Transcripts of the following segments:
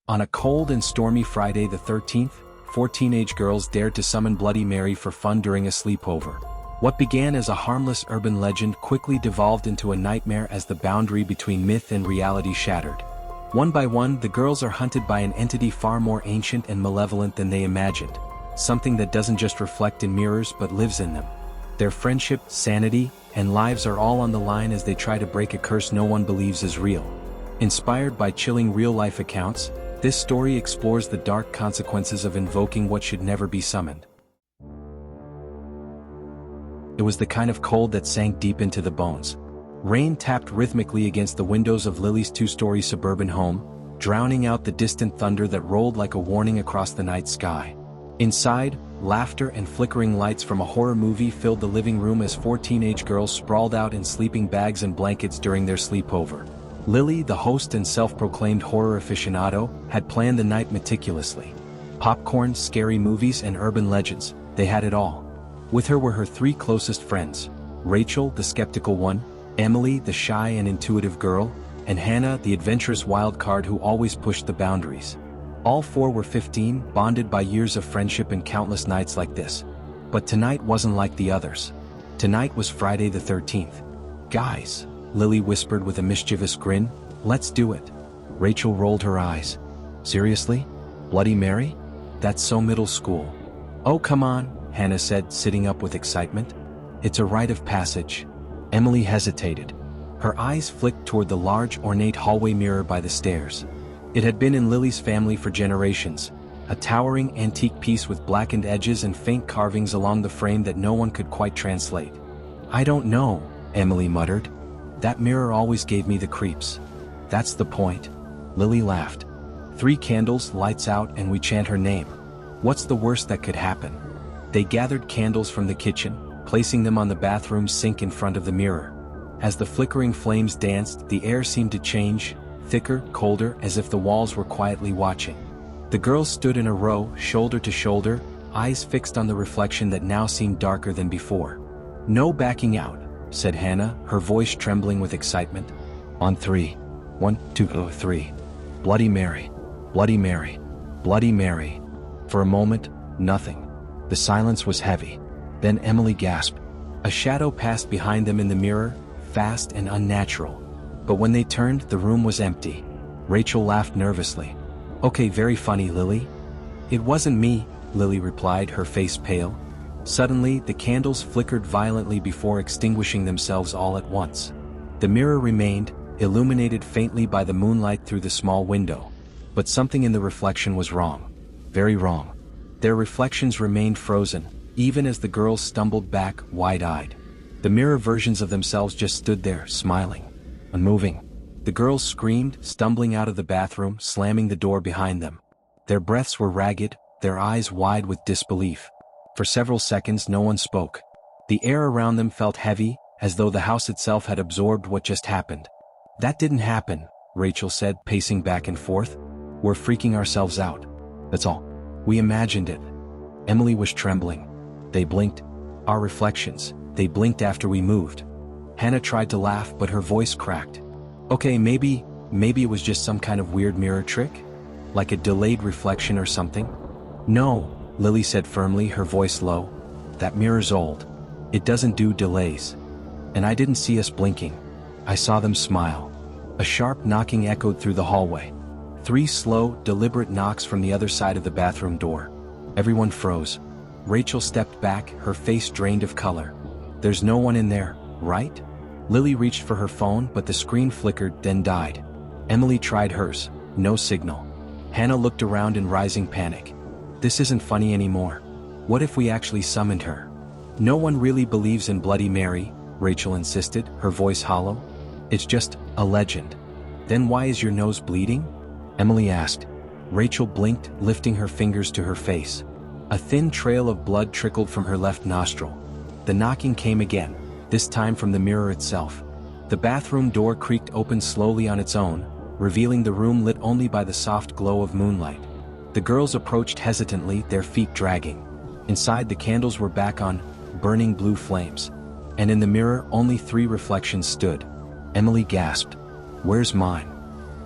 On a cold and stormy Friday the 13th, four teenage girls dared to summon Bloody Mary for fun during a sleepover. What began as a harmless urban legend quickly devolved into a nightmare as the boundary between myth and reality shattered. One by one, the girls are hunted by an entity far more ancient and malevolent than they imagined, something that doesn't just reflect in mirrors but lives in them. Their friendship, sanity, and lives are all on the line as they try to break a curse no one believes is real. Inspired by chilling real-life accounts, this story explores the dark consequences of invoking what should never be summoned. It was the kind of cold that sank deep into the bones. Rain tapped rhythmically against the windows of Lily's two-story suburban home, drowning out the distant thunder that rolled like a warning across the night sky. Inside, laughter and flickering lights from a horror movie filled the living room as four teenage girls sprawled out in sleeping bags and blankets during their sleepover. Lily, the host and self-proclaimed horror aficionado, had planned the night meticulously. Popcorn, scary movies, and urban legends, they had it all. With her were her three closest friends: Rachel, the skeptical one; Emily, the shy and intuitive girl; and Hannah, the adventurous wild card who always pushed the boundaries. All four were 15, bonded by years of friendship and countless nights like this. But tonight wasn't like the others. Tonight was Friday the 13th. "Guys," Lily whispered with a mischievous grin, "let's do it." Rachel rolled her eyes. "Seriously? Bloody Mary? That's so middle school." "Oh come on," Hannah said, sitting up with excitement. "It's a rite of passage." Emily hesitated. Her eyes flicked toward the large, ornate hallway mirror by the stairs. It had been in Lily's family for generations, a towering antique piece with blackened edges and faint carvings along the frame that no one could quite translate. "I don't know," Emily muttered. "That mirror always gave me the creeps." "That's the point." Lily laughed. "3 candles, lights out, and we chant her name. What's the worst that could happen?" They gathered candles from the kitchen, placing them on the bathroom sink in front of the mirror. As the flickering flames danced, the air seemed to change, thicker, colder, as if the walls were quietly watching. The girls stood in a row, shoulder to shoulder, eyes fixed on the reflection that now seemed darker than before. "No backing out," said Hannah, her voice trembling with excitement. "On 3. 1, 2, 3. Bloody Mary. Bloody Mary. Bloody Mary." For a moment, nothing. The silence was heavy. Then Emily gasped. A shadow passed behind them in the mirror, fast and unnatural. But when they turned, the room was empty. Rachel laughed nervously. "Okay, very funny, Lily." "It wasn't me," Lily replied, her face pale. Suddenly, the candles flickered violently before extinguishing themselves all at once. The mirror remained, illuminated faintly by the moonlight through the small window. But something in the reflection was wrong. Very wrong. Their reflections remained frozen, even as the girls stumbled back, wide-eyed. The mirror versions of themselves just stood there, smiling, unmoving. The girls screamed, stumbling out of the bathroom, slamming the door behind them. Their breaths were ragged, their eyes wide with disbelief. For several seconds no one spoke. The air around them felt heavy, as though the house itself had absorbed what just happened. "That didn't happen," Rachel said, pacing back and forth. "We're freaking ourselves out. That's all. We imagined it." Emily was trembling. "They blinked. Our reflections. They blinked after we moved." Hannah tried to laugh, but her voice cracked. "Okay, maybe it was just some kind of weird mirror trick? Like a delayed reflection or something?" "No," Lily said firmly, her voice low. "That mirror's old. It doesn't do delays. And I didn't see us blinking. I saw them smile." A sharp knocking echoed through the hallway. 3 slow, deliberate knocks from the other side of the bathroom door. Everyone froze. Rachel stepped back, her face drained of color. "There's no one in there, right?" Lily reached for her phone, but the screen flickered, then died. Emily tried hers. No signal. Hannah looked around in rising panic. "This isn't funny anymore. What if we actually summoned her?" "No one really believes in Bloody Mary," Rachel insisted, her voice hollow. "It's just a legend." "Then why is your nose bleeding?" Emily asked. Rachel blinked, lifting her fingers to her face. A thin trail of blood trickled from her left nostril. The knocking came again, this time from the mirror itself. The bathroom door creaked open slowly on its own, revealing the room lit only by the soft glow of moonlight. The girls approached hesitantly, their feet dragging. Inside, the candles were back on, burning blue flames. And in the mirror, only 3 reflections stood. Emily gasped. "Where's mine?"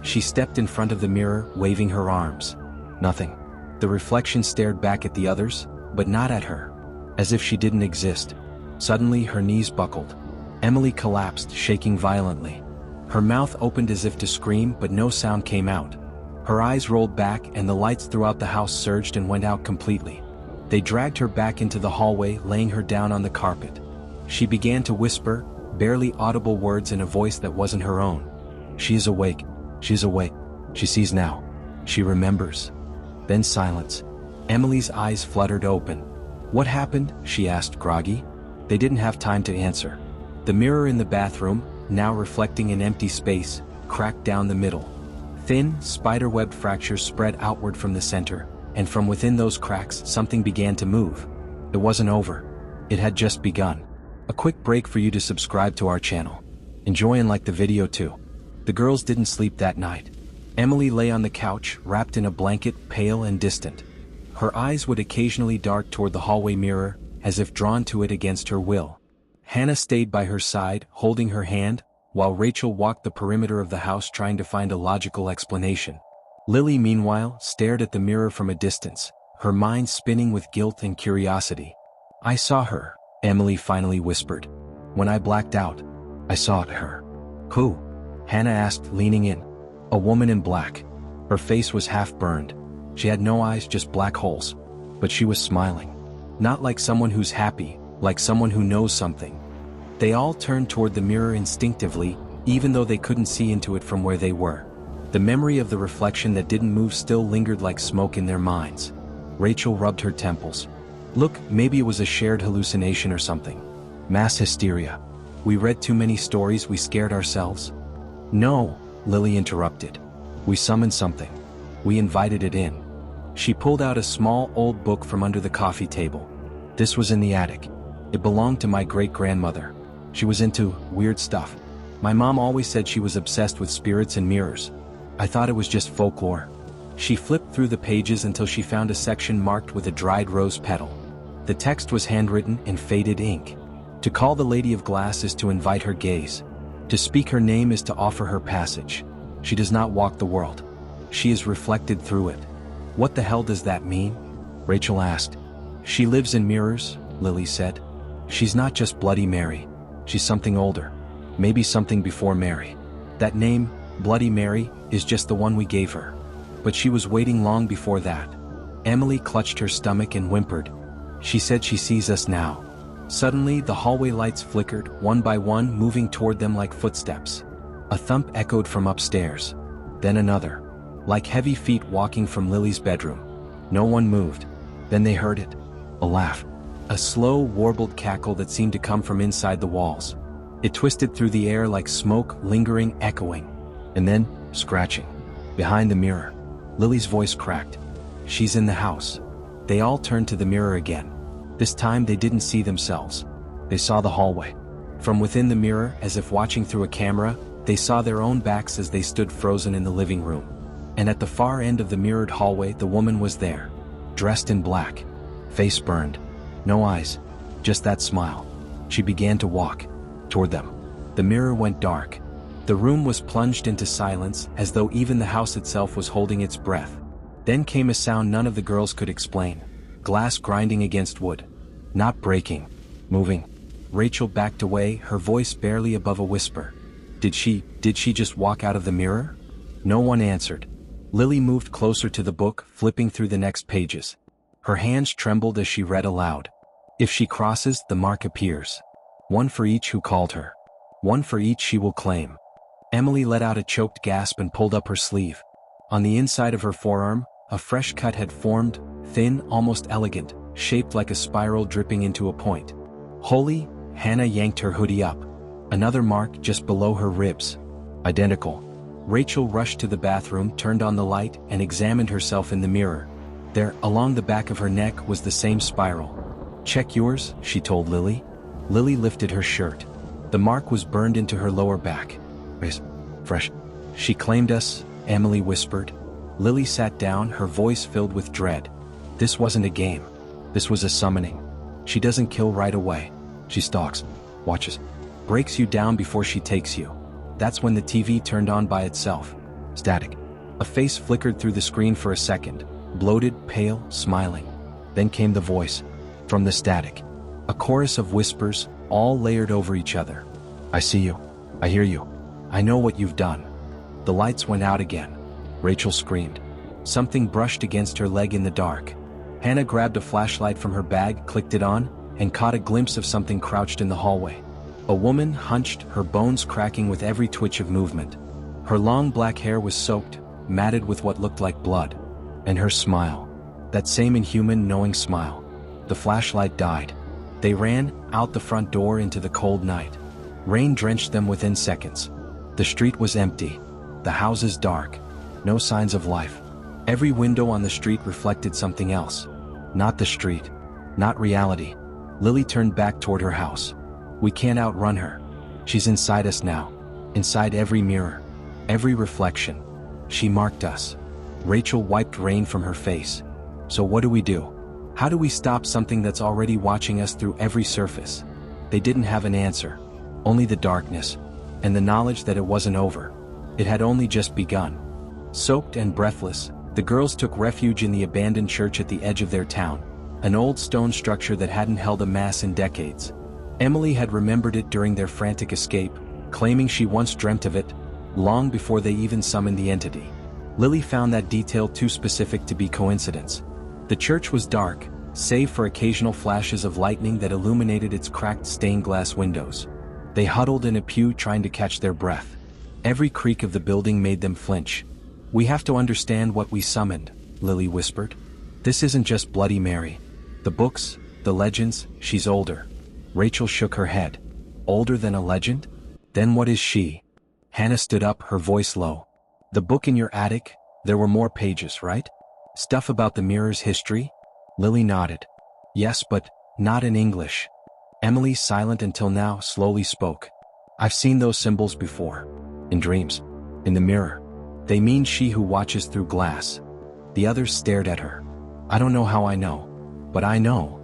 She stepped in front of the mirror, waving her arms. Nothing. The reflection stared back at the others, but not at her. As if she didn't exist. Suddenly her knees buckled. Emily collapsed, shaking violently. Her mouth opened as if to scream, but no sound came out. Her eyes rolled back and the lights throughout the house surged and went out completely. They dragged her back into the hallway, laying her down on the carpet. She began to whisper, barely audible words in a voice that wasn't her own. She is awake. She's awake. She sees now. She remembers. Then silence. Emily's eyes fluttered open. What happened? She asked, groggy. They didn't have time to answer. The mirror in the bathroom, now reflecting an empty space, cracked down the middle. Thin, spider-webbed fractures spread outward from the center, and from within those cracks something began to move. It wasn't over. It had just begun. A quick break for you to subscribe to our channel. Enjoy and like the video too. The girls didn't sleep that night. Emily lay on the couch, wrapped in a blanket, pale and distant. Her eyes would occasionally dart toward the hallway mirror, as if drawn to it against her will. Hannah stayed by her side, holding her hand, while Rachel walked the perimeter of the house trying to find a logical explanation. Lily, meanwhile, stared at the mirror from a distance, her mind spinning with guilt and curiosity. I saw her, Emily finally whispered. When I blacked out, I saw her. Who? Hannah asked, leaning in. A woman in black. Her face was half burned. She had no eyes, just black holes. But she was smiling. Not like someone who's happy, like someone who knows something. They all turned toward the mirror instinctively, even though they couldn't see into it from where they were. The memory of the reflection that didn't move still lingered like smoke in their minds. Rachel rubbed her temples. Look, maybe it was a shared hallucination or something. Mass hysteria. We read too many stories, we scared ourselves. No, Lily interrupted. We summoned something. We invited it in. She pulled out a small old book from under the coffee table. This was in the attic. It belonged to my great-grandmother. She was into weird stuff. My mom always said she was obsessed with spirits and mirrors. I thought it was just folklore. She flipped through the pages until she found a section marked with a dried rose petal. The text was handwritten in faded ink. To call the Lady of Glass is to invite her gaze. To speak her name is to offer her passage. She does not walk the world. She is reflected through it. What the hell does that mean? Rachel asked. She lives in mirrors, Lily said. She's not just Bloody Mary. She's something older. Maybe something before Mary. That name, Bloody Mary, is just the one we gave her. But she was waiting long before that. Emily clutched her stomach and whimpered. She said she sees us now. Suddenly, the hallway lights flickered, one by one, moving toward them like footsteps. A thump echoed from upstairs. Then another. Like heavy feet walking from Lily's bedroom. No one moved. Then they heard it. A laugh. A slow, warbled cackle that seemed to come from inside the walls. It twisted through the air like smoke, lingering, echoing. And then, scratching. Behind the mirror. Lily's voice cracked. She's in the house. They all turned to the mirror again. This time they didn't see themselves. They saw the hallway. From within the mirror, as if watching through a camera, they saw their own backs as they stood frozen in the living room. And at the far end of the mirrored hallway, the woman was there. Dressed in black. Face burned. No eyes. Just that smile. She began to walk. Toward them. The mirror went dark. The room was plunged into silence, as though even the house itself was holding its breath. Then came a sound none of the girls could explain. Glass grinding against wood. Not breaking. Moving. Rachel backed away, her voice barely above a whisper. Did she just walk out of the mirror? No one answered. Lily moved closer to the book, flipping through the next pages. Her hands trembled as she read aloud. If she crosses, the mark appears. One for each who called her. One for each she will claim. Emily let out a choked gasp and pulled up her sleeve. On the inside of her forearm, a fresh cut had formed, thin, almost elegant, shaped like a spiral dripping into a point. Holy, Hannah yanked her hoodie up. Another mark just below her ribs. Identical. Rachel rushed to the bathroom, turned on the light, and examined herself in the mirror. There, along the back of her neck, was the same spiral. Check yours, she told Lily. Lily lifted her shirt. The mark was burned into her lower back. Fresh. She claimed us, Emily whispered. Lily sat down, her voice filled with dread. This wasn't a game. This was a summoning. She doesn't kill right away. She stalks, watches, breaks you down before she takes you. That's when the TV turned on by itself. Static. A face flickered through the screen for a second, bloated, pale, smiling. Then came the voice. From the static. A chorus of whispers, all layered over each other. I see you. I hear you. I know what you've done. The lights went out again. Rachel screamed. Something brushed against her leg in the dark. Hannah grabbed a flashlight from her bag, clicked it on, and caught a glimpse of something crouched in the hallway. A woman, hunched, her bones cracking with every twitch of movement. Her long black hair was soaked, matted with what looked like blood. And her smile. That same inhuman, knowing smile. The flashlight died. They ran out the front door into the cold night. Rain drenched them within seconds. The street was empty. The houses dark. No signs of life. Every window on the street reflected something else. Not the street. Not reality. Lily turned back toward her house. We can't outrun her. She's inside us now. Inside every mirror. Every reflection. She marked us. Rachel wiped rain from her face. So what do we do? How do we stop something that's already watching us through every surface? They didn't have an answer. Only the darkness. And the knowledge that it wasn't over. It had only just begun. Soaked and breathless, the girls took refuge in the abandoned church at the edge of their town. An old stone structure that hadn't held a mass in decades. Emily had remembered it during their frantic escape, claiming she once dreamt of it, long before they even summoned the entity. Lily found that detail too specific to be coincidence. The church was dark, save for occasional flashes of lightning that illuminated its cracked stained glass windows. They huddled in a pew trying to catch their breath. Every creak of the building made them flinch. We have to understand what we summoned, Lily whispered. This isn't just Bloody Mary. The books, the legends, she's older. Rachel shook her head. Older than a legend? Then what is she? Hannah stood up, her voice low. The book in your attic, there were more pages, right? Stuff about the mirror's history? Lily nodded. Yes, but not in English. Emily, silent until now, slowly spoke. I've seen those symbols before. In dreams. In the mirror. They mean she who watches through glass. The others stared at her. I don't know how I know. But I know.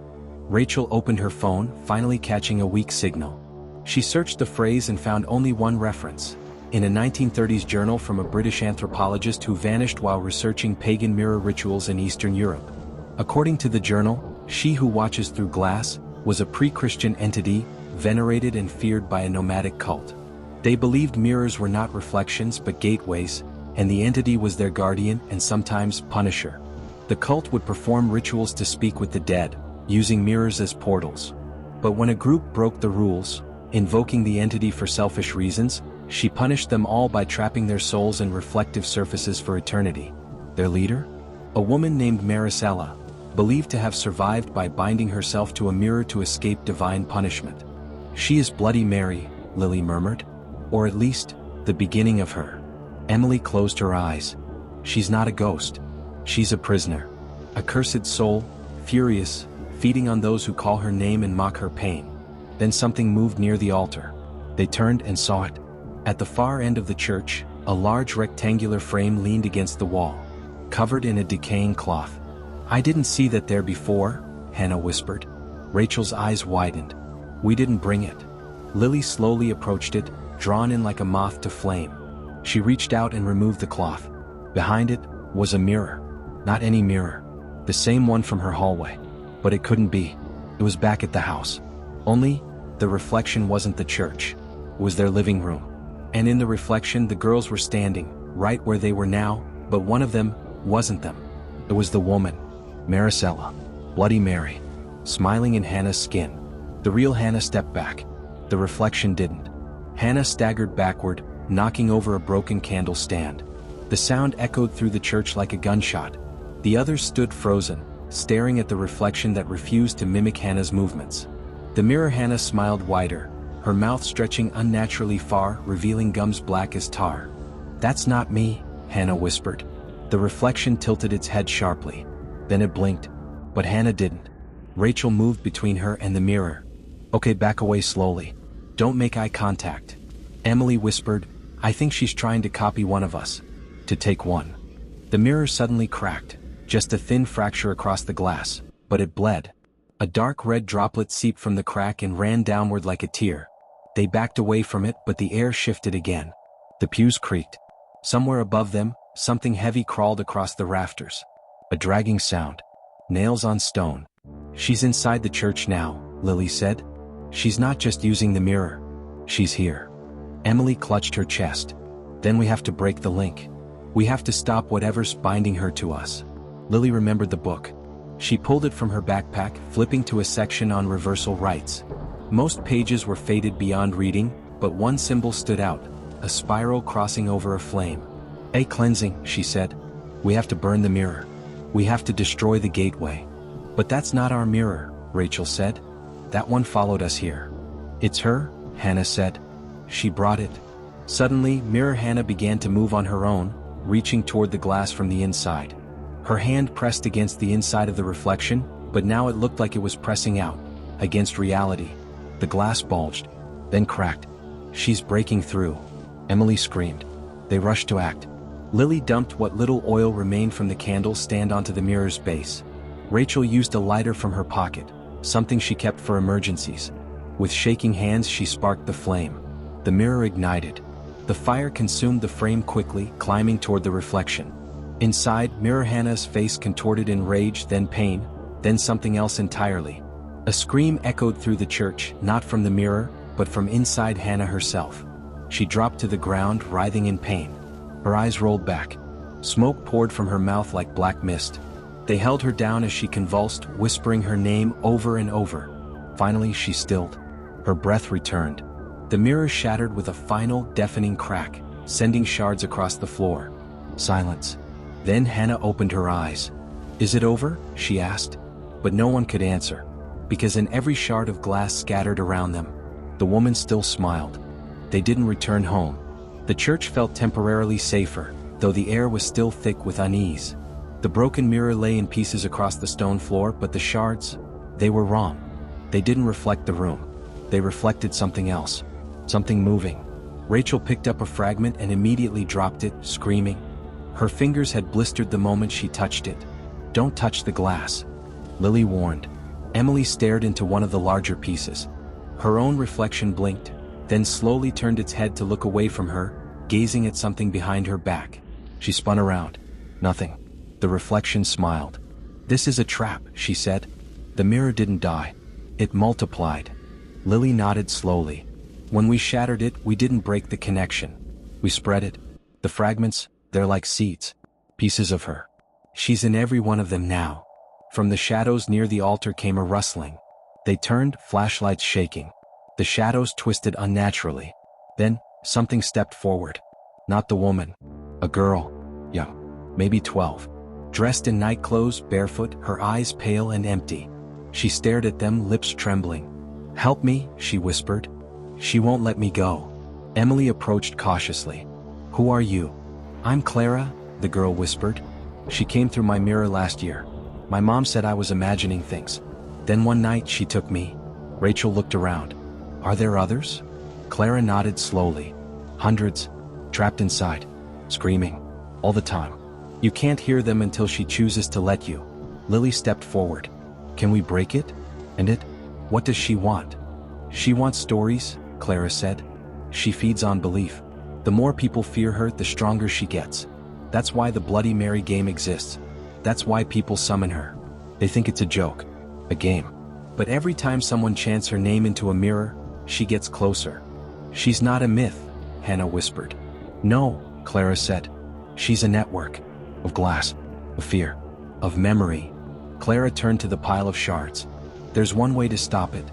Rachel opened her phone, finally catching a weak signal. She searched the phrase and found only one reference. In a 1930s journal from a British anthropologist who vanished while researching pagan mirror rituals in Eastern Europe. According to the journal, she who watches through glass was a pre-Christian entity, venerated and feared by a nomadic cult. They believed mirrors were not reflections but gateways, and the entity was their guardian and sometimes punisher. The cult would perform rituals to speak with the dead, using mirrors as portals. But when a group broke the rules, invoking the entity for selfish reasons, she punished them all by trapping their souls in reflective surfaces for eternity. Their leader? A woman named Maricela, believed to have survived by binding herself to a mirror to escape divine punishment. She is Bloody Mary, Lily murmured. Or at least, the beginning of her. Emily closed her eyes. She's not a ghost. She's a prisoner. A cursed soul, furious, feeding on those who call her name and mock her pain. Then something moved near the altar. They turned and saw it. At the far end of the church, a large rectangular frame leaned against the wall, covered in a decaying cloth. I didn't see that there before, Hannah whispered. Rachel's eyes widened. We didn't bring it. Lily slowly approached it, drawn in like a moth to flame. She reached out and removed the cloth. Behind it was a mirror. Not any mirror. The same one from her hallway. But it couldn't be. It was back at the house. Only, the reflection wasn't the church. It was their living room. And in the reflection the girls were standing, right where they were now, but one of them wasn't them. It was the woman. Maricela. Bloody Mary. Smiling in Hannah's skin. The real Hannah stepped back. The reflection didn't. Hannah staggered backward, knocking over a broken candle stand. The sound echoed through the church like a gunshot. The others stood frozen, staring at the reflection that refused to mimic Hannah's movements. The mirror Hannah smiled wider, her mouth stretching unnaturally far, revealing gums black as tar. That's not me, Hannah whispered. The reflection tilted its head sharply. Then it blinked. But Hannah didn't. Rachel moved between her and the mirror. Okay, back away slowly. Don't make eye contact. Emily whispered, I think she's trying to copy one of us. To take one. The mirror suddenly cracked, just a thin fracture across the glass, but it bled. A dark red droplet seeped from the crack and ran downward like a tear. They backed away from it, but the air shifted again. The pews creaked. Somewhere above them, something heavy crawled across the rafters. A dragging sound. Nails on stone. She's inside the church now, Lily said. She's not just using the mirror. She's here. Emily clutched her chest. Then we have to break the link. We have to stop whatever's binding her to us. Lily remembered the book. She pulled it from her backpack, flipping to a section on reversal rites. Most pages were faded beyond reading, but one symbol stood out, a spiral crossing over a flame. A cleansing, she said. We have to burn the mirror. We have to destroy the gateway. But that's not our mirror, Rachel said. That one followed us here. It's her, Hannah said. She brought it. Suddenly, Mirror Hannah began to move on her own, reaching toward the glass from the inside. Her hand pressed against the inside of the reflection, but now it looked like it was pressing out, against reality. The glass bulged, then cracked. She's breaking through. Emily screamed. They rushed to act. Lily dumped what little oil remained from the candle stand onto the mirror's base. Rachel used a lighter from her pocket, something she kept for emergencies. With shaking hands she sparked the flame. The mirror ignited. The fire consumed the frame quickly, climbing toward the reflection. Inside, Mirror Hannah's face contorted in rage, then pain, then something else entirely. A scream echoed through the church, not from the mirror, but from inside Hannah herself. She dropped to the ground, writhing in pain. Her eyes rolled back. Smoke poured from her mouth like black mist. They held her down as she convulsed, whispering her name over and over. Finally, she stilled. Her breath returned. The mirror shattered with a final, deafening crack, sending shards across the floor. Silence. Then Hannah opened her eyes. Is it over? She asked. But no one could answer, because in every shard of glass scattered around them, the woman still smiled. They didn't return home. The church felt temporarily safer, though the air was still thick with unease. The broken mirror lay in pieces across the stone floor, but the shards, they were wrong. They didn't reflect the room. They reflected something else. Something moving. Rachel picked up a fragment and immediately dropped it, screaming. Her fingers had blistered the moment she touched it. Don't touch the glass, Lily warned. Emily stared into one of the larger pieces. Her own reflection blinked, then slowly turned its head to look away from her, gazing at something behind her back. She spun around. Nothing. The reflection smiled. This is a trap, she said. The mirror didn't die. It multiplied. Lily nodded slowly. When we shattered it, we didn't break the connection. We spread it. The fragments, they're like seeds. Pieces of her. She's in every one of them now. From the shadows near the altar came a rustling. They turned, flashlights shaking. The shadows twisted unnaturally. Then, something stepped forward. Not the woman. A girl. Young. Maybe 12. Dressed in night clothes, barefoot, her eyes pale and empty. She stared at them, lips trembling. Help me, she whispered. She won't let me go. Emily approached cautiously. Who are you? I'm Clara, the girl whispered. She came through my mirror last year. My mom said I was imagining things. Then one night she took me. Rachel looked around. Are there others? Clara nodded slowly. Hundreds. Trapped inside. Screaming. All the time. You can't hear them until she chooses to let you. Lily stepped forward. Can we break it? And it? What does she want? She wants stories, Clara said. She feeds on belief. The more people fear her, the stronger she gets. That's why the Bloody Mary game exists. That's why people summon her. They think it's a joke. A game. But every time someone chants her name into a mirror, she gets closer. She's not a myth, Hannah whispered. No, Clara said. She's a network. Of glass. Of fear. Of memory. Clara turned to the pile of shards. There's one way to stop it.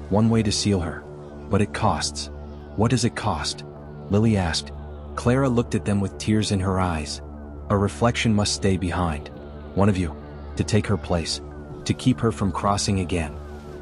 One way to seal her. But it costs. What does it cost? Lily asked. Clara looked at them with tears in her eyes. A reflection must stay behind. One of you. To take her place. To keep her from crossing again.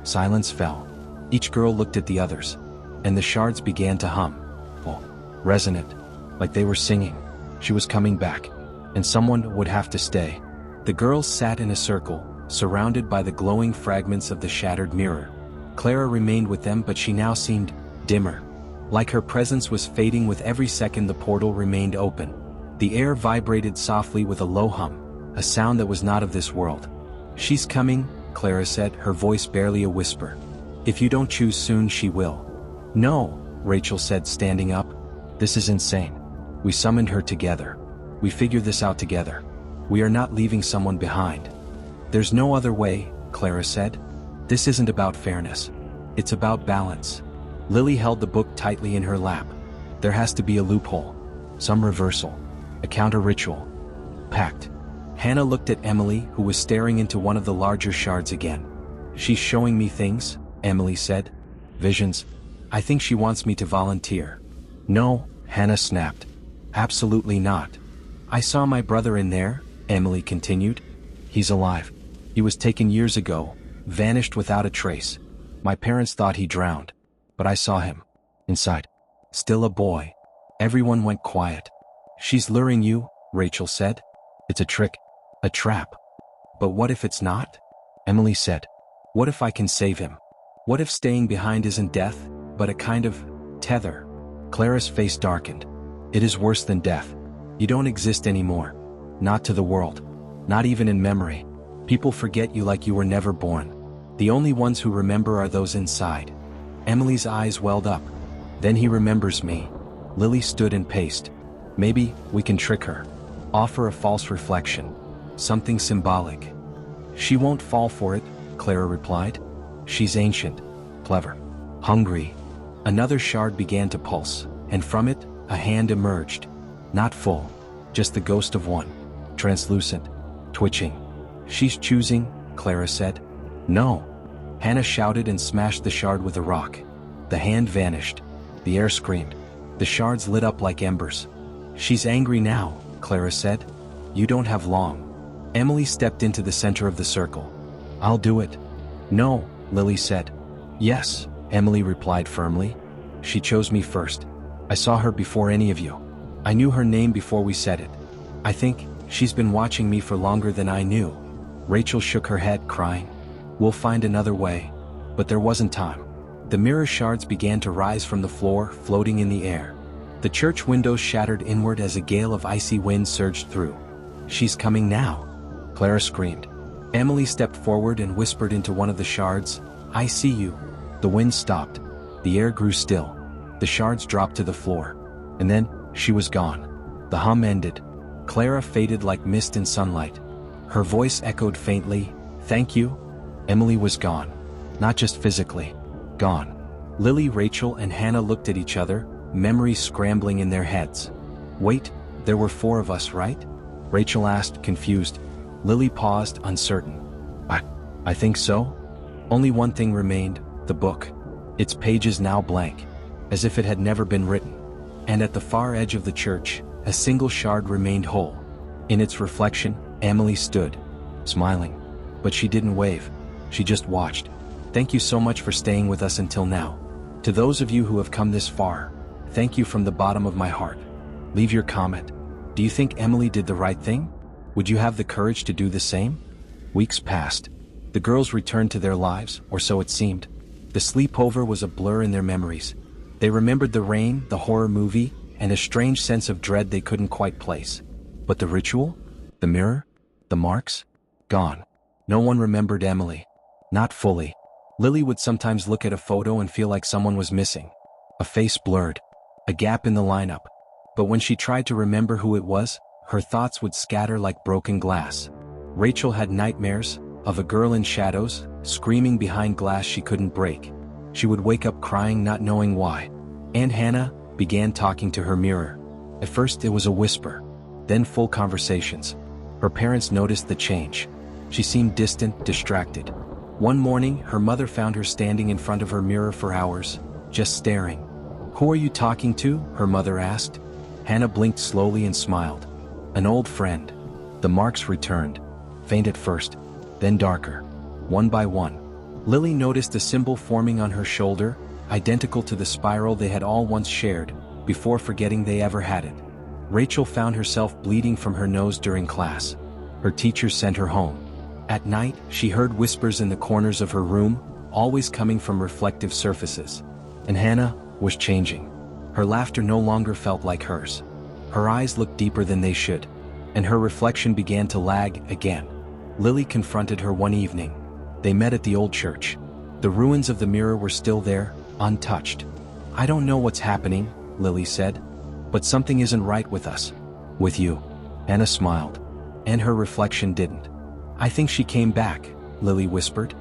Silence fell. Each girl looked at the others. And the shards began to hum. Oh, resonant. Like they were singing. She was coming back. And someone would have to stay. The girls sat in a circle, surrounded by the glowing fragments of the shattered mirror. Clara remained with them, but she now seemed dimmer. Like her presence was fading with every second the portal remained open. The air vibrated softly with a low hum, a sound that was not of this world. She's coming, Clara said, her voice barely a whisper. If you don't choose soon, she will. No, Rachel said, standing up. This is insane. We summoned her together. We figured this out together. We are not leaving someone behind. There's no other way, Clara said. This isn't about fairness. It's about balance. Lily held the book tightly in her lap. There has to be a loophole. Some reversal. A counter-ritual. Pact. Hannah looked at Emily, who was staring into one of the larger shards again. She's showing me things, Emily said. Visions. I think she wants me to volunteer. No, Hannah snapped. Absolutely not. I saw my brother in there, Emily continued. He's alive. He was taken years ago, vanished without a trace. My parents thought he drowned, but I saw him. Inside. Still a boy. Everyone went quiet. She's luring you, Rachel said. It's a trick. A trap. But what if it's not? Emily said. What if I can save him? What if staying behind isn't death, but a kind of tether? Clara's face darkened. It is worse than death. You don't exist anymore. Not to the world. Not even in memory. People forget you like you were never born. The only ones who remember are those inside. Emily's eyes welled up. Then he remembers me. Lily stood and paced. Maybe we can trick her. Offer a false reflection. Something symbolic. She won't fall for it, Clara replied. She's ancient. Clever. Hungry. Another shard began to pulse, and from it, a hand emerged. Not full. Just the ghost of one. Translucent. Twitching. She's choosing, Clara said. No. Hannah shouted and smashed the shard with a rock. The hand vanished. The air screamed. The shards lit up like embers. She's angry now, Clara said. You don't have long. Emily stepped into the center of the circle. I'll do it. No, Lily said. Yes, Emily replied firmly. She chose me first. I saw her before any of you. I knew her name before we said it. I think she's been watching me for longer than I knew. Rachel shook her head, crying. We'll find another way. But there wasn't time. The mirror shards began to rise from the floor, floating in the air. The church windows shattered inward as a gale of icy wind surged through. She's coming now, Clara screamed. Emily stepped forward and whispered into one of the shards, I see you. The wind stopped. The air grew still. The shards dropped to the floor. And then, she was gone. The hum ended. Clara faded like mist in sunlight. Her voice echoed faintly, thank you. Emily was gone. Not just physically. Gone. Lily, Rachel, and Hannah looked at each other, memories scrambling in their heads. Wait, there were 4 of us, right? Rachel asked, confused. Lily paused, uncertain. I think so. Only one thing remained, the book. Its pages now blank, as if it had never been written. And at the far edge of the church, a single shard remained whole. In its reflection, Emily stood, smiling. But she didn't wave. She just watched. Thank you so much for staying with us until now. To those of you who have come this far, thank you from the bottom of my heart. Leave your comment. Do you think Emily did the right thing? Would you have the courage to do the same? Weeks passed. The girls returned to their lives, or so it seemed. The sleepover was a blur in their memories. They remembered the rain, the horror movie, and a strange sense of dread they couldn't quite place. But the ritual? The mirror? The marks? Gone. No one remembered Emily. Not fully. Lily would sometimes look at a photo and feel like someone was missing. A face blurred. A gap in the lineup. But when she tried to remember who it was, her thoughts would scatter like broken glass. Rachel had nightmares of a girl in shadows, screaming behind glass she couldn't break. She would wake up crying, not knowing why. And Hannah began talking to her mirror. At first it was a whisper, then full conversations. Her parents noticed the change. She seemed distant, distracted. One morning, her mother found her standing in front of her mirror for hours, just staring. Who are you talking to? Her mother asked. Hannah blinked slowly and smiled. An old friend. The marks returned, faint at first, then darker, one by one. Lily noticed a symbol forming on her shoulder, identical to the spiral they had all once shared, before forgetting they ever had it. Rachel found herself bleeding from her nose during class. Her teacher sent her home. At night, she heard whispers in the corners of her room, always coming from reflective surfaces. And Hannah was changing. Her laughter no longer felt like hers. Her eyes looked deeper than they should, and her reflection began to lag again. Lily confronted her one evening. They met at the old church. The ruins of the mirror were still there, untouched. I don't know what's happening, Lily said. But something isn't right with us. With you. Hannah smiled. And her reflection didn't. I think she came back, Lily whispered.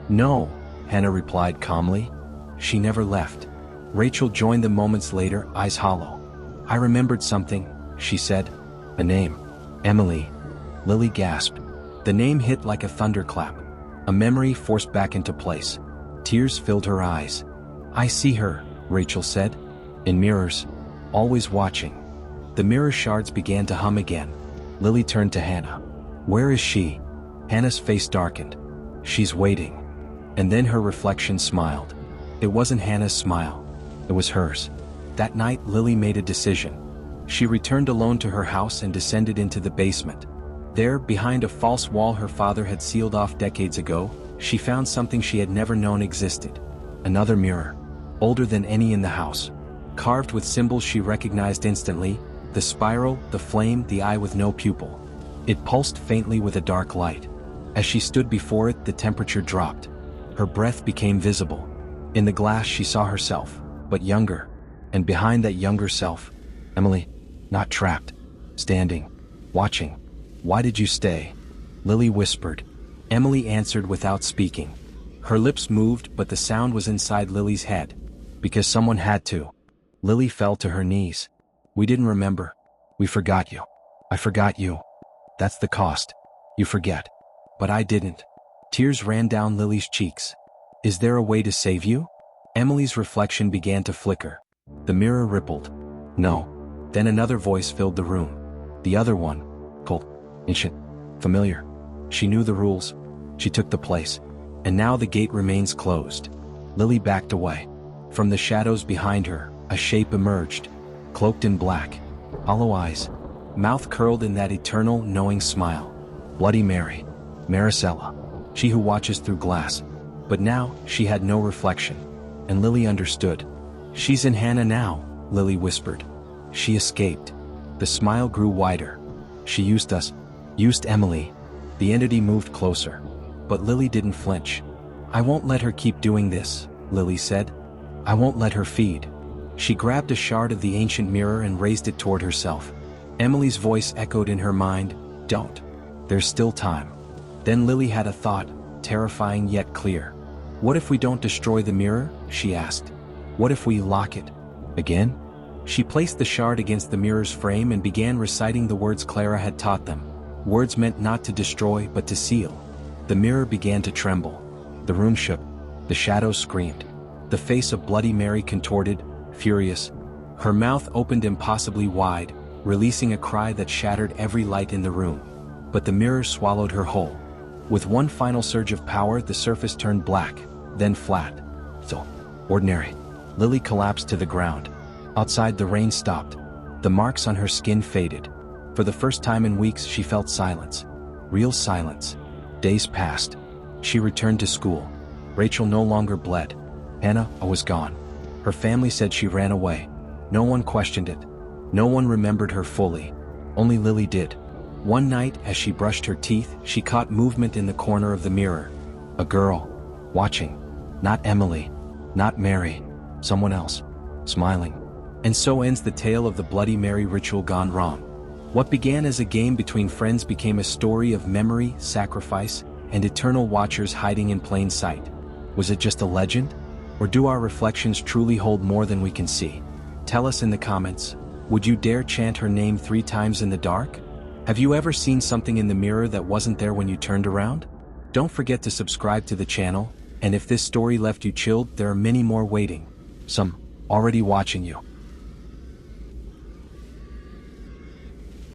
No, Hannah replied calmly. She never left. Rachel joined them moments later, eyes hollow. I remembered something, she said. A name. Emily. Lily gasped. The name hit like a thunderclap. A memory forced back into place. Tears filled her eyes. I see her, Rachel said. In mirrors. Always watching. The mirror shards began to hum again. Lily turned to Hannah. Where is she? Hannah's face darkened. She's waiting. And then her reflection smiled. It wasn't Hannah's smile. It was hers. That night, Lily made a decision. She returned alone to her house and descended into the basement. There, behind a false wall her father had sealed off decades ago, she found something she had never known existed. Another mirror. Older than any in the house. Carved with symbols she recognized instantly, the spiral, the flame, the eye with no pupil. It pulsed faintly with a dark light. As she stood before it, the temperature dropped. Her breath became visible. In the glass she saw herself, but younger. And behind that younger self, Emily, not trapped, standing, watching. Why did you stay? Lily whispered. Emily answered without speaking. Her lips moved, but the sound was inside Lily's head. Because someone had to. Lily fell to her knees. We didn't remember. We forgot you. I forgot you. That's the cost. You forget. But I didn't. Tears ran down Lily's cheeks. Is there a way to save you? Emily's reflection began to flicker. The mirror rippled. No. Then another voice filled the room. The other one. Cold. Ancient. Familiar. She knew the rules. She took the place. And now the gate remains closed. Lily backed away. From the shadows behind her, a shape emerged. Cloaked in black. Hollow eyes. Mouth curled in that eternal, knowing smile. Bloody Mary. Maricela. She who watches through glass. But now, she had no reflection. And Lily understood. She's in Hannah now, Lily whispered. She escaped. The smile grew wider. She used us. Used Emily. The entity moved closer. But Lily didn't flinch. I won't let her keep doing this, Lily said. I won't let her feed. She grabbed a shard of the ancient mirror and raised it toward herself. Emily's voice echoed in her mind, don't. There's still time. Then Lily had a thought, terrifying yet clear. What if we don't destroy the mirror? She asked. What if we lock it? Again? She placed the shard against the mirror's frame and began reciting the words Clara had taught them. Words meant not to destroy but to seal. The mirror began to tremble. The room shook. The shadows screamed. The face of Bloody Mary contorted, furious. Her mouth opened impossibly wide, releasing a cry that shattered every light in the room. But the mirror swallowed her whole. With one final surge of power, the surface turned black, then flat. So, ordinary. Lily collapsed to the ground. Outside, the rain stopped. The marks on her skin faded. For the first time in weeks, she felt silence. Real silence. Days passed. She returned to school. Rachel no longer bled. Hannah was gone. Her family said she ran away. No one questioned it. No one remembered her fully. Only Lily did. One night, as she brushed her teeth, she caught movement in the corner of the mirror. A girl. Watching. Not Emily. Not Mary. Someone else. Smiling. And so ends the tale of the Bloody Mary ritual gone wrong. What began as a game between friends became a story of memory, sacrifice, and eternal watchers hiding in plain sight. Was it just a legend? Or do our reflections truly hold more than we can see? Tell us in the comments. Would you dare chant her name 3 times in the dark? Have you ever seen something in the mirror that wasn't there when you turned around? Don't forget to subscribe to the channel, and if this story left you chilled, there are many more waiting. Some already watching you.